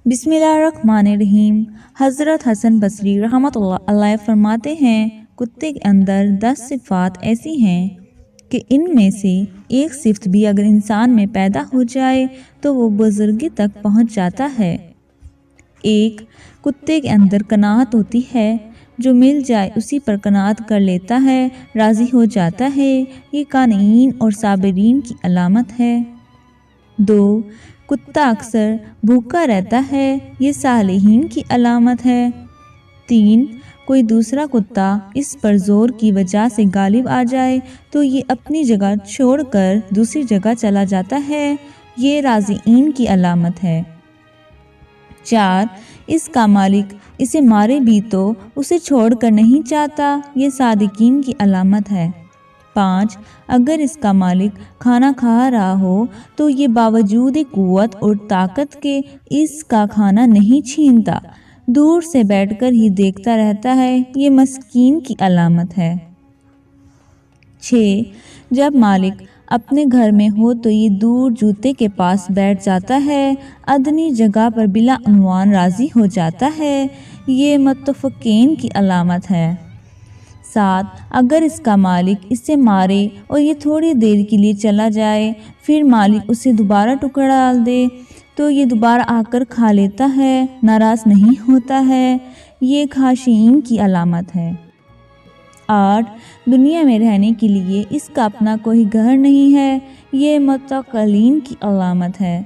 بسم اللہ الرحمن الرحیم۔ حضرت حسن بصری رحمۃ اللہ علیہ فرماتے ہیں، کتے کے اندر 10 صفات ایسی ہیں کہ ان میں سے ایک صفت بھی اگر انسان میں پیدا ہو جائے تو وہ بزرگی تک پہنچ جاتا ہے۔ 1، کتے کے اندر قناعت ہوتی ہے، جو مل جائے اسی پر قناعت کر لیتا ہے، راضی ہو جاتا ہے، یہ قانعین اور صابرین کی علامت ہے۔ 2، کتا اکثر بھوکا رہتا ہے، یہ صالحین کی علامت ہے۔ 3، کوئی دوسرا کتا اس پر زور کی وجہ سے غالب آ جائے تو یہ اپنی جگہ چھوڑ کر دوسری جگہ چلا جاتا ہے، یہ راضیین کی علامت ہے۔ 4، اس کا مالک اسے مارے بھی تو اسے چھوڑ کر نہیں چاہتا، یہ صادقین کی علامت ہے۔ 5، اگر اس کا مالک کھانا کھا رہا ہو تو یہ باوجود قوت اور طاقت کے اس کا کھانا نہیں چھینتا، دور سے بیٹھ کر ہی دیکھتا رہتا ہے، یہ مسکین کی علامت ہے۔ 6، جب مالک اپنے گھر میں ہو تو یہ دور جوتے کے پاس بیٹھ جاتا ہے، ادنی جگہ پر بلا عنوان راضی ہو جاتا ہے، یہ متفقین کی علامت ہے۔ 7، اگر اس کا مالک اسے مارے اور یہ تھوڑی دیر کے لیے چلا جائے، پھر مالک اسے دوبارہ ٹکڑا ڈال دے تو یہ دوبارہ آ کر کھا لیتا ہے، ناراض نہیں ہوتا ہے، یہ خاشعین کی علامت ہے۔ 8، دنیا میں رہنے کے لیے اس کا اپنا کوئی گھر نہیں ہے، یہ متوکلین کی علامت ہے۔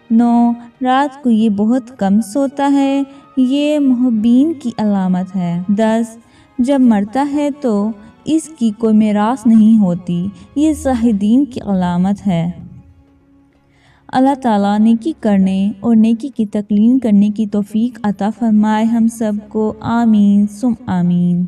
9، رات کو یہ بہت کم سوتا ہے، یہ محبین کی علامت ہے۔ 10، جب مرتا ہے تو اس کی کوئی میراث نہیں ہوتی، یہ زاہدین کی علامت ہے۔ اللہ تعالیٰ نیکی کرنے اور نیکی کی تکمیل کرنے کی توفیق عطا فرمائے ہم سب کو، آمین ثم آمین۔